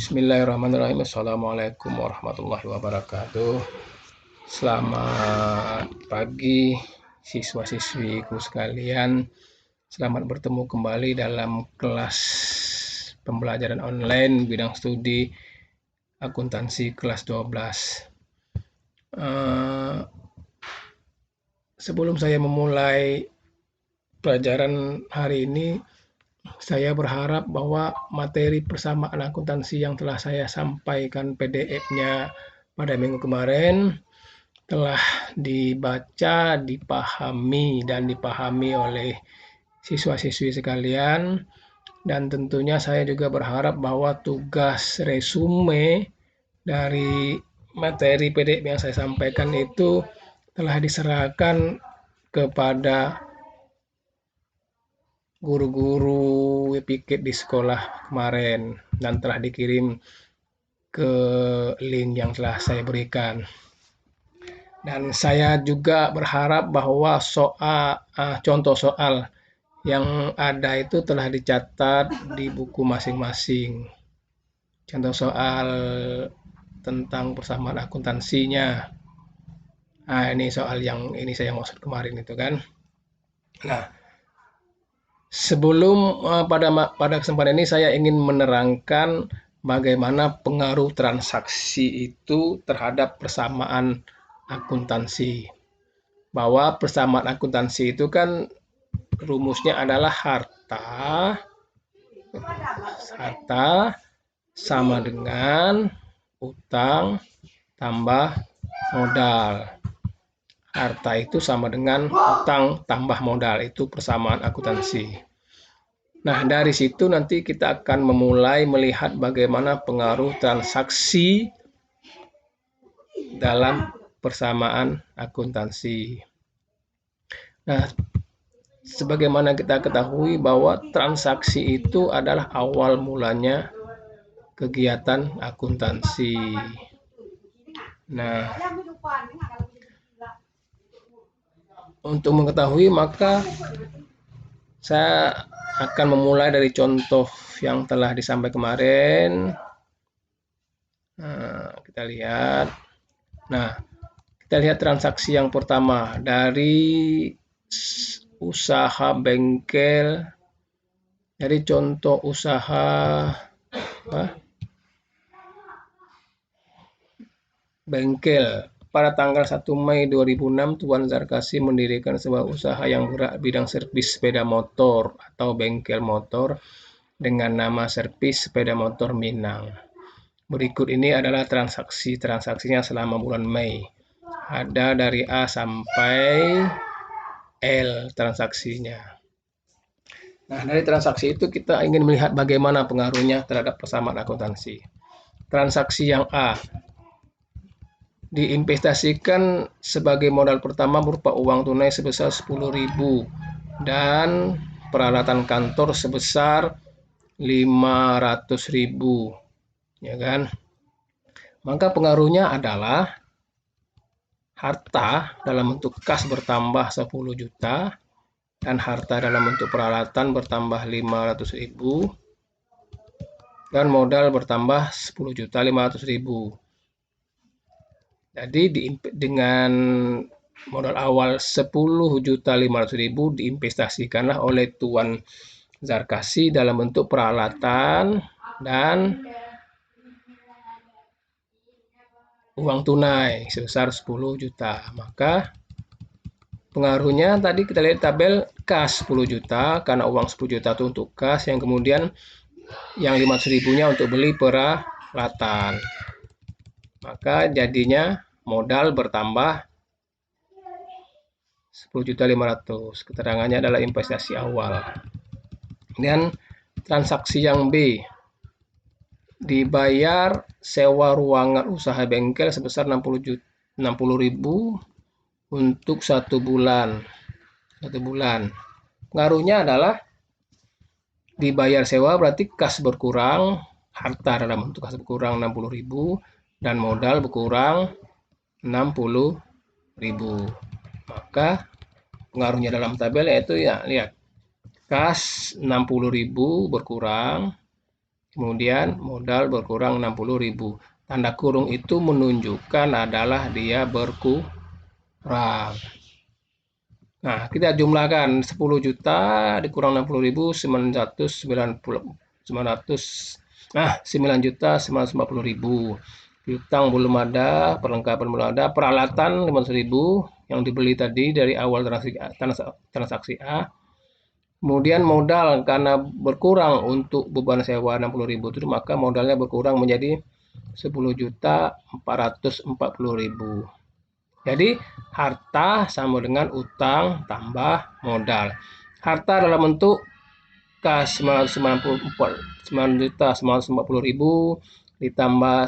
Bismillahirrahmanirrahim. Assalamualaikum warahmatullahi wabarakatuh. Selamat pagi siswa-siswiku sekalian. Selamat bertemu kembali dalam kelas pembelajaran online bidang studi akuntansi kelas 12. Sebelum saya memulai pelajaran hari ini, saya berharap bahwa materi persamaan akuntansi yang telah saya sampaikan PDF-nya pada minggu kemarin telah dibaca, dipahami oleh siswa-siswi sekalian. Dan tentunya saya juga berharap bahwa tugas resume dari materi PDF yang saya sampaikan itu telah diserahkan kepada guru-guru WPKIT di sekolah kemarin dan telah dikirim ke link yang telah saya berikan. Dan saya juga berharap bahwa contoh soal yang ada itu telah dicatat di buku masing-masing. Contoh soal tentang persamaan akuntansinya. Nah, ini soal yang ini saya maksud kemarin itu kan. Nah, sebelum pada kesempatan ini saya ingin menerangkan bagaimana pengaruh transaksi itu terhadap persamaan akuntansi. Bahwa persamaan akuntansi itu kan rumusnya adalah harta sama dengan utang tambah modal. Harta itu sama dengan utang tambah modal, itu persamaan akuntansi. Nah, dari situ nanti kita akan memulai melihat bagaimana pengaruh transaksi dalam persamaan akuntansi. Nah, sebagaimana kita ketahui bahwa transaksi itu adalah awal mulanya kegiatan akuntansi. Nah, untuk mengetahui maka saya akan memulai dari contoh yang telah disampaikan kemarin. Nah, kita lihat. Nah, kita lihat transaksi yang pertama dari usaha bengkel. Dari contoh usaha bengkel. Pada tanggal 1 Mei 2006, Tuan Zarkasi mendirikan sebuah usaha yang bergerak bidang servis sepeda motor atau bengkel motor dengan nama Servis Sepeda Motor Minang. Berikut ini adalah transaksinya selama bulan Mei. Ada dari A sampai L transaksinya. Nah, dari transaksi itu kita ingin melihat bagaimana pengaruhnya terhadap persamaan akuntansi. Transaksi yang A diinvestasikan sebagai modal pertama berupa uang tunai sebesar 10.000 dan peralatan kantor sebesar 500.000, ya kan? Maka pengaruhnya adalah harta dalam bentuk kas bertambah 10 juta dan harta dalam bentuk peralatan bertambah 500.000 dan modal bertambah 10.500.000. Jadi dengan modal awal 10.500.000 diinvestasikanlah oleh Tuan Zarkasi dalam bentuk peralatan dan uang tunai sebesar 10 juta. Maka pengaruhnya tadi kita lihat tabel kas 10 juta karena uang 10 juta itu untuk kas, yang kemudian yang 500.000-nya untuk beli peralatan. Maka jadinya modal bertambah 10.500.000. Keterangannya adalah investasi awal. Dan transaksi yang B, dibayar sewa ruangan usaha bengkel sebesar 60.000 untuk 1 bulan. Pengaruhnya adalah dibayar sewa berarti kas berkurang, harta dalam bentuk kas berkurang 60.000 dan modal berkurang 60.000. Maka pengaruhnya dalam tabel yaitu ya lihat kas 60.000 berkurang, Kemudian modal berkurang 60.000. Tanda kurung itu menunjukkan adalah dia berkurang. Nah, kita jumlahkan 10 juta dikurang 60.000, 9.940.000. Piutang belum ada, perlengkapan belum ada, peralatan 500.000 yang dibeli tadi dari awal transaksi A. Kemudian modal karena berkurang untuk beban sewa 60.000 itu, maka modalnya berkurang menjadi 10.440.000. Jadi harta sama dengan utang tambah modal. Harta dalam bentuk kas 9.940.000 ditambah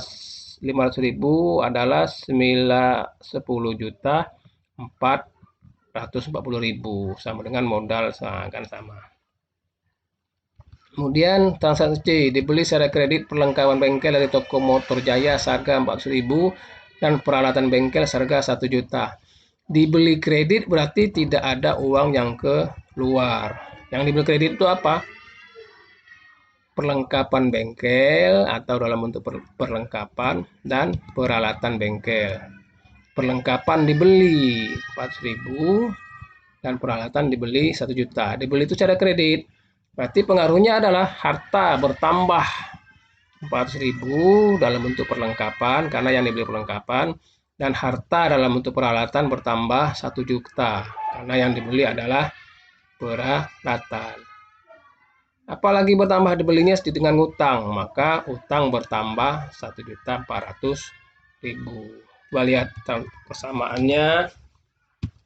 500.000 adalah 10.440.000 sama dengan modal akan sama. Kemudian transaksi C, dibeli secara kredit perlengkapan bengkel dari toko Motor Jaya seharga 400.000 dan peralatan bengkel seharga 1 juta. Dibeli kredit berarti tidak ada uang yang keluar. Yang dibeli kredit itu apa? Perlengkapan bengkel atau dalam bentuk perlengkapan dan peralatan bengkel. Perlengkapan dibeli 400.000 dan peralatan dibeli 1 juta. Dibeli itu secara kredit. Berarti pengaruhnya adalah harta bertambah 400.000 dalam bentuk perlengkapan karena yang dibeli perlengkapan, dan harta dalam bentuk peralatan bertambah 1 juta karena yang dibeli adalah peralatan. Apalagi bertambah dibelinya dengan utang, maka utang bertambah 1.400.000. Coba lihat persamaannya,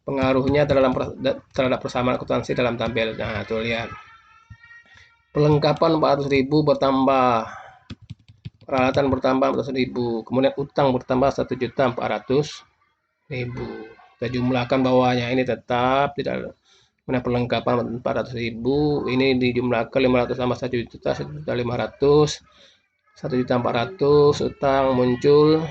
pengaruhnya terhadap persamaan akuntansi dalam tabel. Nah, tuh lihat. Perlengkapan 400.000 bertambah, peralatan bertambah 400.000, kemudian utang bertambah 1.400.000. Kita jumlahkan bawahnya, ini tetap tidak. Kemudian perlengkapan 400.000, ini dijumlahkan 500 tambah 1 juta, 1.500.000, 1.400.000, utang muncul,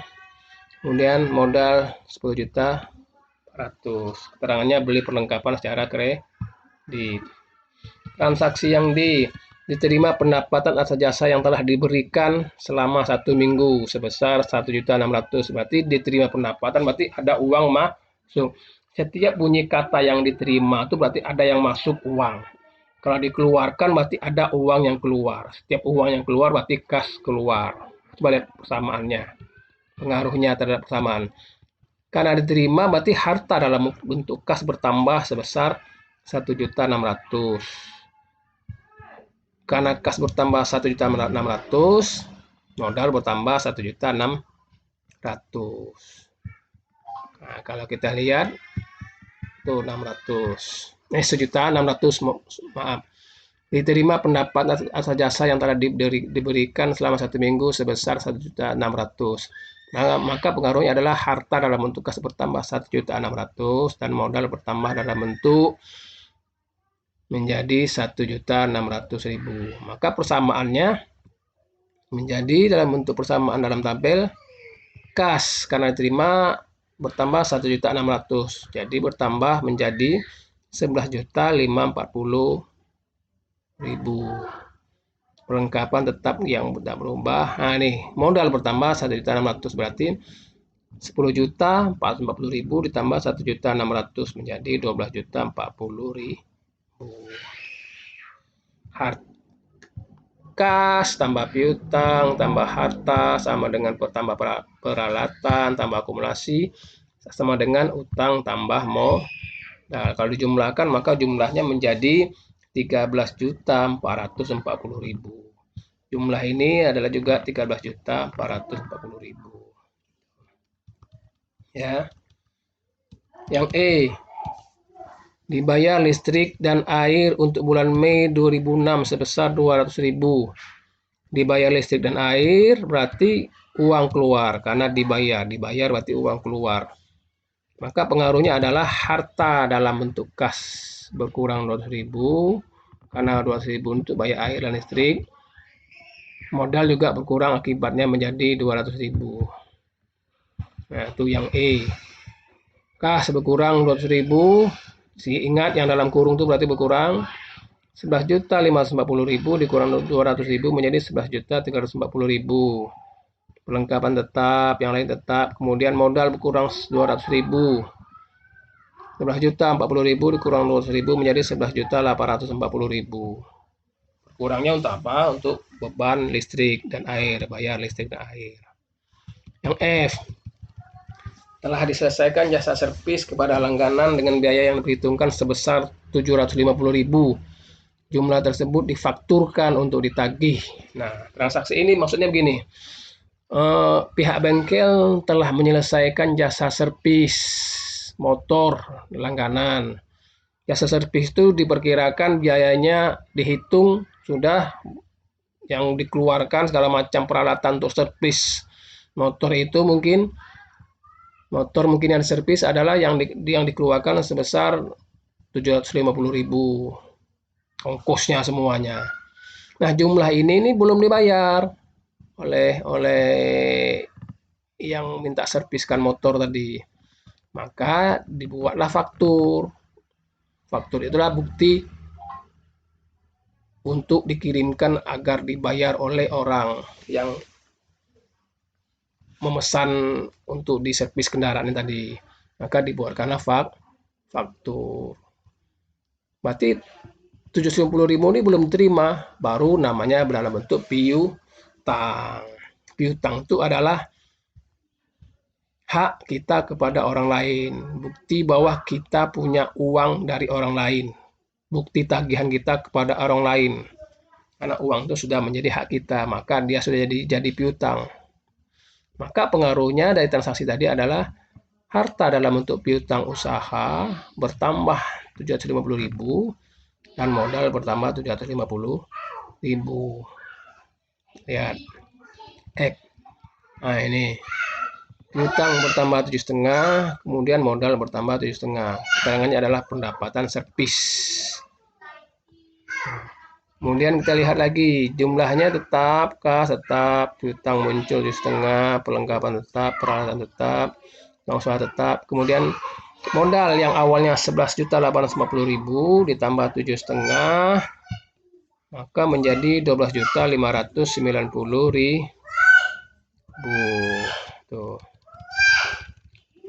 kemudian modal 10.400.000. Keterangannya beli perlengkapan secara kredit. Transaksi yang diterima pendapatan atas jasa yang telah diberikan selama 1 minggu sebesar 1.600.000. Berarti diterima pendapatan berarti ada uang masuk. Setiap bunyi kata yang diterima itu berarti ada yang masuk uang. Kalau dikeluarkan berarti ada uang yang keluar. Setiap uang yang keluar berarti kas keluar. Coba lihat persamaannya. Pengaruhnya terhadap persamaan. Karena diterima berarti harta dalam bentuk kas bertambah sebesar 1.600.000. Karena kas bertambah 1.600.000, modal bertambah 1.600.000. Nah, kalau kita lihat tuh 1.600.000, maaf. Diterima pendapat atas jasa yang telah diberikan selama 1 minggu sebesar 1.600.000. Nah, maka pengaruhnya adalah harta dalam bentuk kas bertambah 1.600.000 dan modal bertambah dalam bentuk menjadi 1.600.000. Maka persamaannya menjadi dalam bentuk persamaan dalam tabel kas karena diterima bertambah 1.600.000. Jadi bertambah menjadi 11.540.000. Perlengkapan tetap yang tidak berubah. Nah, nih modal bertambah 1.600.000 berarti 10.440.000 ditambah 1.600.000 menjadi 12.040.000. Kas tambah piutang tambah harta sama dengan tambah peralatan tambah akumulasi sama dengan utang tambah modal. Nah, kalau dijumlahkan maka jumlahnya menjadi 13.440.000. Jumlah ini adalah juga 13.440.000. Ya. Yang E, dibayar listrik dan air untuk bulan Mei 2006 sebesar 200.000. Dibayar listrik dan air berarti uang keluar karena dibayar berarti uang keluar. Maka pengaruhnya adalah harta dalam bentuk kas berkurang 200.000 karena 200.000 untuk bayar air dan listrik. Modal juga berkurang akibatnya menjadi 200.000. Nah, itu yang E. Kas berkurang 200.000. Ingat yang dalam kurung itu berarti berkurang. 11.540.000 dikurang 200.000 menjadi 11.340.000. Perlengkapan tetap, yang lain tetap. Kemudian modal berkurang 200.000. 11.040.000 dikurang 200.000 menjadi 11.840.000. Kurangnya untuk apa? Untuk beban listrik dan air, bayar listrik dan air. Yang F, telah diselesaikan jasa servis kepada langganan dengan biaya yang diperhitungkan sebesar 750.000. Jumlah tersebut difakturkan untuk ditagih. Nah, transaksi ini maksudnya begini. Pihak bengkel telah menyelesaikan jasa servis motor langganan. Jasa servis itu diperkirakan biayanya dihitung sudah, yang dikeluarkan segala macam peralatan untuk servis motor itu mungkin yang servis adalah yang dikeluarkan sebesar 750.000 ongkosnya semuanya. Nah, jumlah ini belum dibayar oleh yang minta serviskan motor tadi. Maka dibuatlah faktur. Faktur itulah bukti untuk dikirimkan agar dibayar oleh orang yang memesan untuk diservis kendaraan tadi. Maka dibuatkanlah faktur. Berarti 750.000 ini belum diterima, baru namanya dalam bentuk piutang. Piutang itu adalah hak kita kepada orang lain, bukti bahwa kita punya uang dari orang lain, bukti tagihan kita kepada orang lain. Karena uang itu sudah menjadi hak kita, maka dia sudah jadi piutang. Maka pengaruhnya dari transaksi tadi adalah harta dalam bentuk piutang usaha bertambah 750.000 dan modal bertambah 750.000. Lihat, nah ini piutang bertambah 7,5, kemudian modal bertambah 7,5. Keterangannya adalah pendapatan servis. Kemudian kita lihat lagi jumlahnya tetap, kas tetap, piutang muncul 7,5, perlengkapan tetap, peralatan tetap, uang usaha tetap. Kemudian modal yang awalnya 11.850.000 ditambah 7,5, maka menjadi 12.590.000. Tuh.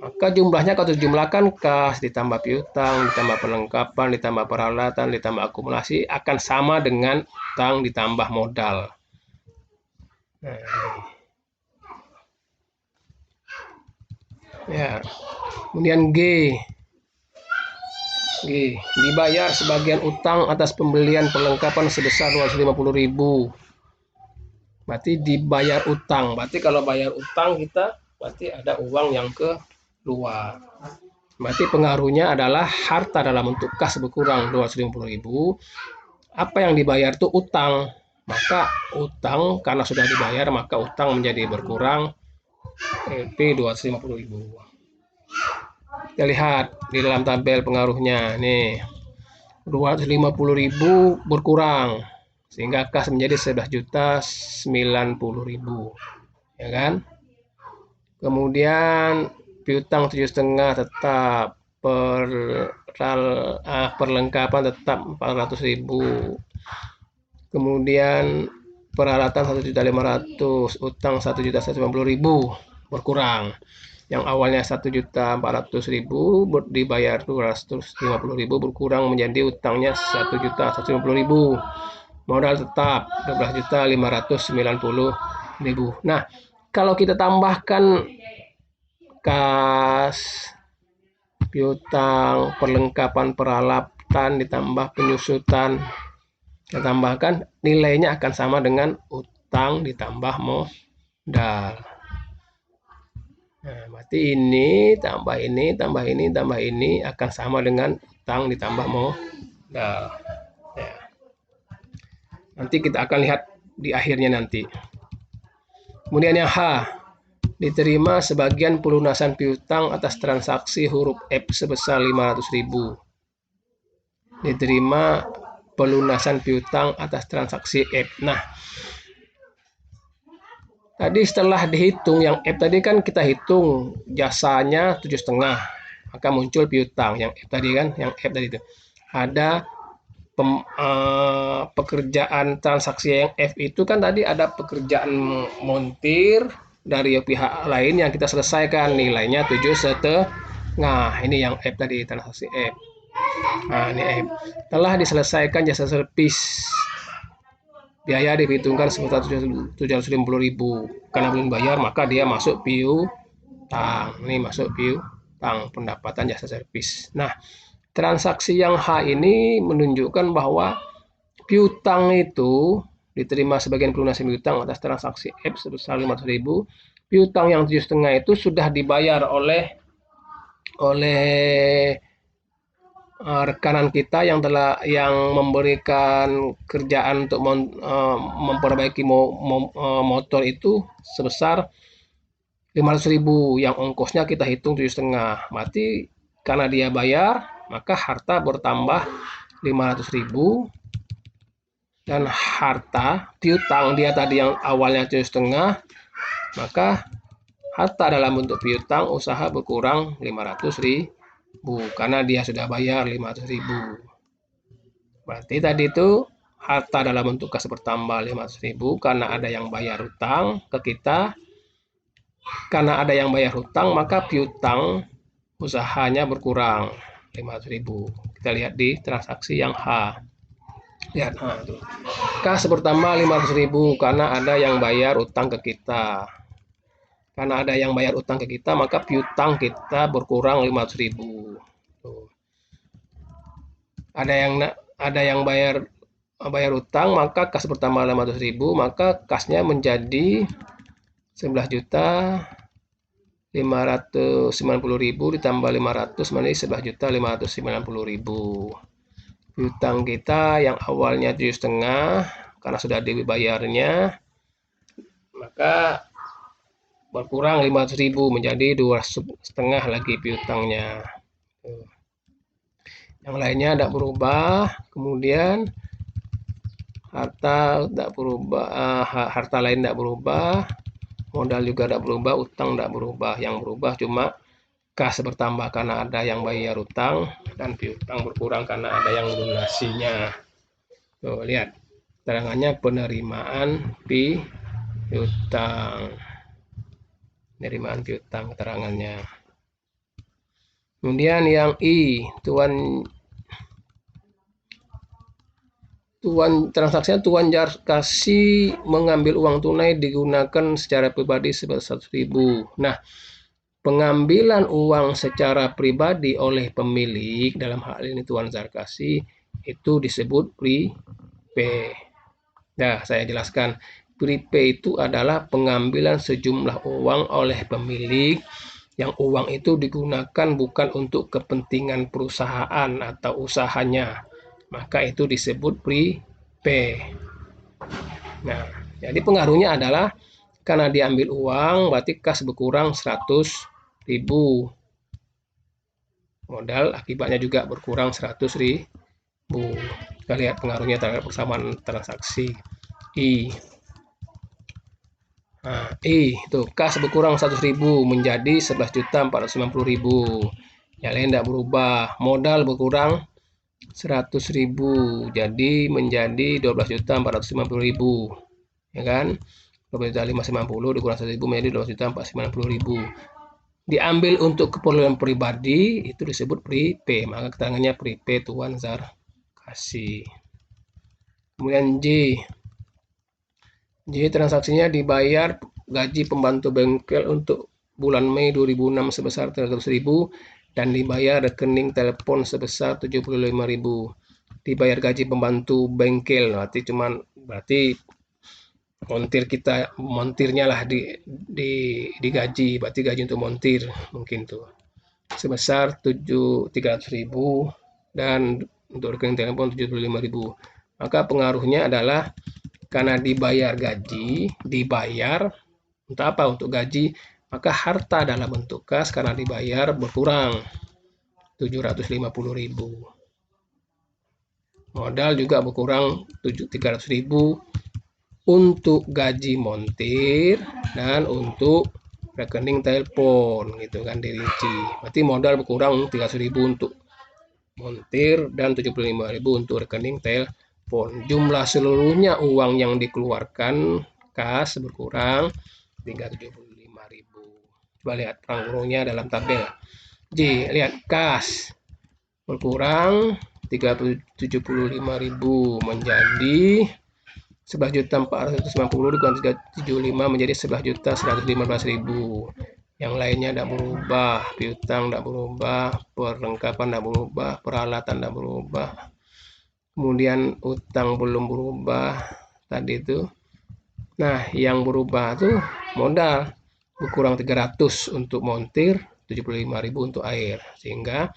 Maka jumlahnya kalau dijumlahkan kas ditambah piutang, ditambah perlengkapan, ditambah peralatan, ditambah akumulasi akan sama dengan utang ditambah modal. Nah, ya. Kemudian G, dibayar sebagian utang atas pembelian perlengkapan sebesar 250.000. Berarti dibayar utang. Berarti kalau bayar utang kita berarti ada uang yang keluar. Berarti pengaruhnya adalah harta dalam bentuk kas berkurang 250.000. Apa yang dibayar itu utang. Maka utang karena sudah dibayar maka utang menjadi berkurang LP 250.000. Kita lihat di dalam tabel pengaruhnya nih. 250.000 berkurang sehingga kas menjadi 11.090.000, ya kan? Kemudian piutang 7,5 tetap, perlengkapan tetap 400.000. Kemudian peralatan 1.500.000, utang 1.150.000 berkurang. Yang awalnya 1.400.000 dibayar 250.000 berkurang menjadi utangnya 1.150.000. Modal tetap 12.590.000. Nah, kalau kita tambahkan kas, piutang, perlengkapan peralatan ditambah penyusutan, kita tambahkan nilainya akan sama dengan utang ditambah modal. Nah, berarti ini tambah ini tambah ini tambah ini akan sama dengan utang ditambah modal. Ya. Nanti kita akan lihat di akhirnya nanti. Kemudian yang H, diterima sebagian pelunasan piutang atas transaksi huruf F sebesar 500.000. Diterima pelunasan piutang atas transaksi F. Nah, tadi setelah dihitung yang F tadi kan kita hitung jasanya 7,5, maka muncul piutang yang F tadi kan, yang F tadi itu ada pekerjaan transaksi yang F itu kan tadi ada pekerjaan montir dari pihak lain yang kita selesaikan, nilainya 7,5. Ini yang F tadi, transaksi F. Nah, ini F. Telah diselesaikan jasa servis. Biaya diperhitungkan sebesar 750.000. Karena belum bayar, maka dia masuk piutang. Ini masuk piutang, pendapatan jasa servis. Nah, transaksi yang H ini menunjukkan bahwa piutang itu diterima sebagian pelunasan piutang atas transaksi F sebesar 500.000. Piutang yang 7,5 itu sudah dibayar oleh rekanan kita yang memberikan kerjaan untuk memperbaiki motor itu sebesar 500.000, yang ongkosnya kita hitung 7,5. Berarti karena dia bayar, maka harta bertambah 500.000, dan harta piutang dia tadi yang awalnya 7,5, maka harta dalam bentuk piutang usaha berkurang 500.000 karena dia sudah bayar 500.000. Berarti tadi itu harta dalam bentuk kas bertambah 500.000 karena ada yang bayar hutang ke kita. Karena ada yang bayar hutang, maka piutang usahanya berkurang 500.000. Kita lihat di transaksi yang H. Lihat, kas bertambah 500.000 karena ada yang bayar utang ke kita. Karena ada yang bayar utang ke kita, maka piutang kita berkurang 500.000. Ada yang bayar utang, maka kas bertambah 500.000, maka kasnya menjadi 11.590.000 ditambah 500 menjadi 11.590.000. Piutang kita yang awalnya 7,5 karena sudah dibayarnya, maka berkurang 500.000 menjadi 2,5 lagi piutangnya. Yang lainnya tidak berubah. Kemudian harta tidak berubah, harta lain tidak berubah, modal juga tidak berubah, utang tidak berubah. Yang berubah cuma kas bertambah karena ada yang bayar utang, dan piutang berkurang karena ada yang melunasinya. Tuh, lihat keterangannya penerimaan piutang. Penerimaan piutang keterangannya. Kemudian yang I, transaksinya Tuan Jarkasi mengambil uang tunai digunakan secara pribadi sebesar 100.000. Nah, pengambilan uang secara pribadi oleh pemilik, dalam hal ini Tuan Jarkasi, itu disebut prepay. Nah, saya jelaskan. Prepay itu adalah pengambilan sejumlah uang oleh pemilik, yang uang itu digunakan bukan untuk kepentingan perusahaan atau usahanya, maka itu disebut prepay. Nah, jadi pengaruhnya adalah karena diambil uang, berarti kas berkurang 100.000. Modal akibatnya juga berkurang 100.000. Kita lihat pengaruhnya terhadap persamaan transaksi I. Nah, itu kas berkurang 100.000 menjadi 11.490.000. Yang lain tidak berubah. Modal berkurang 100.000 jadi menjadi 12.450.000. Ya kan? 12.590 dikurang 100.000 menjadi 12.490.000. Diambil untuk keperluan pribadi itu disebut prepay. Maka keterangannya prepay Tuan Jarkasi. Kemudian J, transaksinya dibayar gaji pembantu bengkel untuk bulan Mei 2006 sebesar 300.000 dan dibayar rekening telepon sebesar 75.000. Dibayar gaji pembantu bengkel, berarti montirnya lah digaji, berarti gaji untuk montir mungkin tuh sebesar 300.000 dan untuk rekening telepon 75.000. Maka pengaruhnya adalah karena dibayar gaji, untuk apa? Untuk gaji, maka harta dalam bentuk kas karena dibayar berkurang 750.000. Modal juga berkurang 300.000 untuk gaji montir dan untuk rekening telepon gitu kan, dirinci. Berarti modal berkurang 300.000 untuk montir, dan 75.000 untuk rekening telepon. Jumlah seluruhnya uang yang dikeluarkan kas berkurang 375.000. Coba lihat perang burungnya dalam tabel. Jadi, lihat kas berkurang 375.000 menjadi 11.490 dikurang 375 menjadi 11.115.000. Yang lainnya tidak berubah, piutang tidak berubah, perlengkapan tidak berubah, peralatan tidak berubah. Kemudian utang belum berubah tadi itu. Nah, yang berubah tuh modal berkurang 300 untuk montir, 75.000 untuk air, sehingga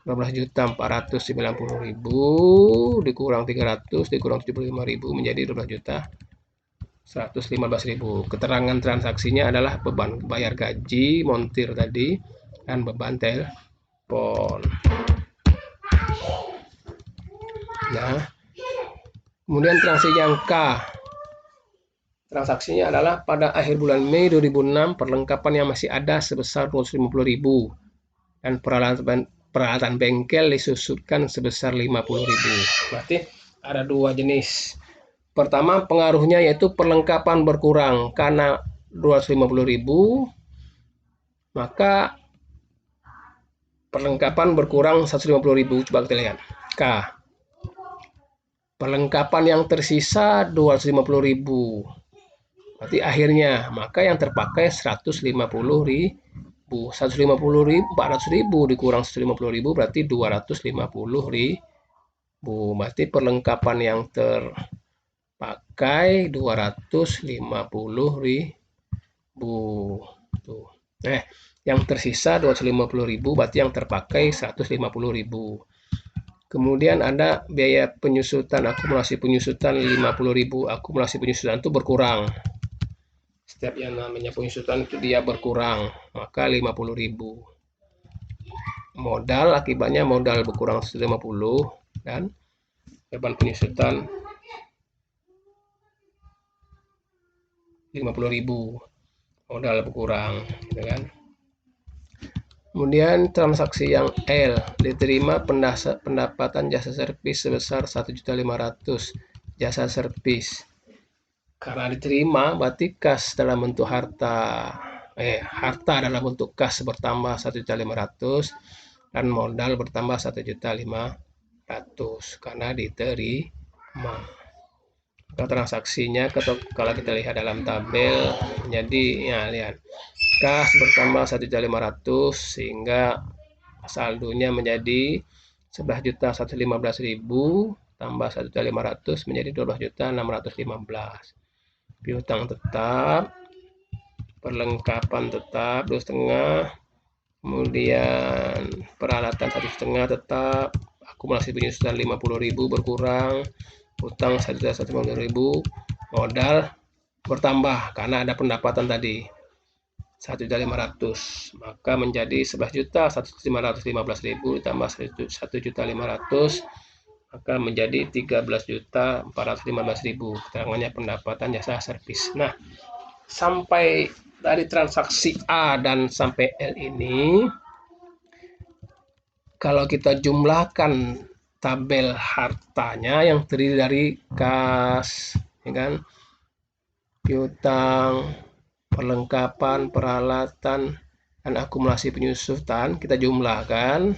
12.490.000 dikurang 300 dikurang 75.000 menjadi 12.115.000. Keterangan transaksinya adalah beban bayar gaji montir tadi dan beban telepon. Nah, kemudian transaksi yang K. Transaksinya adalah pada akhir bulan Mei 2006 perlengkapan yang masih ada sebesar 250.000 dan peralatan bengkel disusutkan sebesar 50.000. Berarti ada dua jenis. Pertama, pengaruhnya yaitu perlengkapan berkurang karena 250.000, maka perlengkapan berkurang 150.000. Coba kita lihat. K. Perlengkapan yang tersisa 250.000. Berarti akhirnya, maka yang terpakai 150.000. 150.000, 400.000 dikurang 150.000 berarti 250.000. Berarti perlengkapan yang terpakai 250.000. Tuh. Yang tersisa 250.000 berarti yang terpakai 150.000. Kemudian ada biaya penyusutan, akumulasi penyusutan 50.000. Akumulasi penyusutan itu berkurang. Setiap yang namanya penyusutan itu dia berkurang, maka 50.000. Modal akibatnya modal berkurang 150 dan beban penyusutan 50.000. Modal berkurang, gitu kan. Kemudian transaksi yang L, diterima pendapatan jasa servis sebesar 1.500.000 jasa servis. Karena diterima berarti kas dalam bentuk harta dalam bentuk kas bertambah 1.500.000 dan modal bertambah 1.500.000 karena diterima. Maka transaksinya kalau kita lihat dalam tabel, jadi ya lihat kas bertambah 1.500.000 sehingga saldonya menjadi 11.115.000 tambah 1.500 menjadi 12.615. Piutang tetap, perlengkapan tetap 2,5, kemudian peralatan 1,5 tetap, akumulasi penyusutan 50.000 berkurang, utang 1.150.000, modal bertambah karena ada pendapatan tadi 1.500.000, maka menjadi 11.115.000 ditambah 1.500.000, maka menjadi 13.415.000. Keterangannya pendapatan jasa servis. Nah, sampai dari transaksi A dan sampai L ini, kalau kita jumlahkan tabel hartanya yang terdiri dari kas, ya kan, piutang, perlengkapan, peralatan, dan akumulasi penyusutan, kita jumlahkan,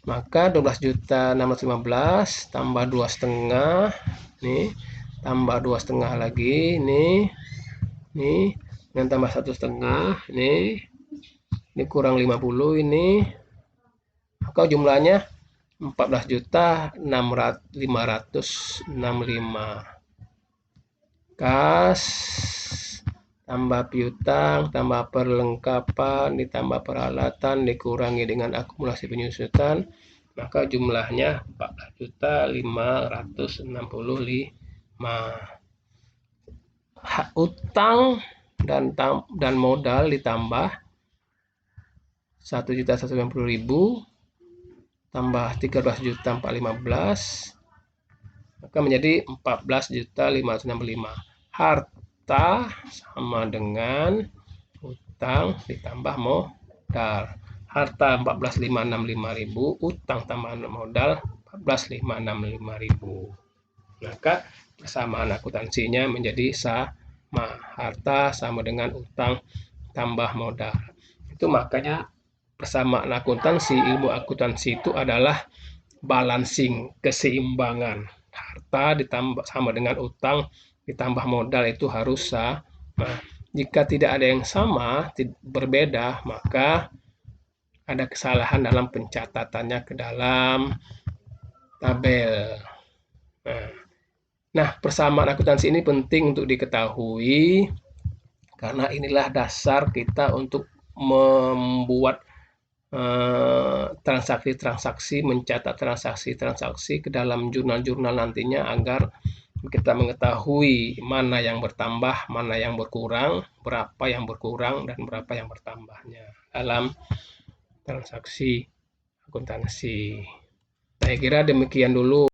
maka 12.615 tambah 2,5 nih, tambah 2,5 lagi nih dengan tambah 1,5 ini kurang 50 ini, maka jumlahnya 14.565. Kas tambah piutang tambah perlengkapan ditambah peralatan dikurangi dengan akumulasi penyusutan, maka jumlahnya 14.565. Utang dan modal ditambah 1.190.000 tambah 13.415, maka menjadi 14.565. Harta sama dengan utang ditambah modal. harta 14.565.000, utang tambahan modal 14.565.000. Maka persamaan akuntansinya menjadi sama. Harta sama dengan utang tambah modal. Itu makanya persamaan akuntansi, ilmu akuntansi itu adalah balancing, keseimbangan. Harta ditambah sama dengan utang ditambah modal itu harus sama. Jika tidak ada yang sama, berbeda, maka ada kesalahan dalam pencatatannya ke dalam tabel. Nah, persamaan akuntansi ini penting untuk diketahui karena inilah dasar kita untuk membuat transaksi-transaksi, mencatat transaksi-transaksi ke dalam jurnal-jurnal nantinya agar kita mengetahui mana yang bertambah, mana yang berkurang, berapa yang berkurang, dan berapa yang bertambahnya dalam transaksi akuntansi. Saya kira demikian dulu.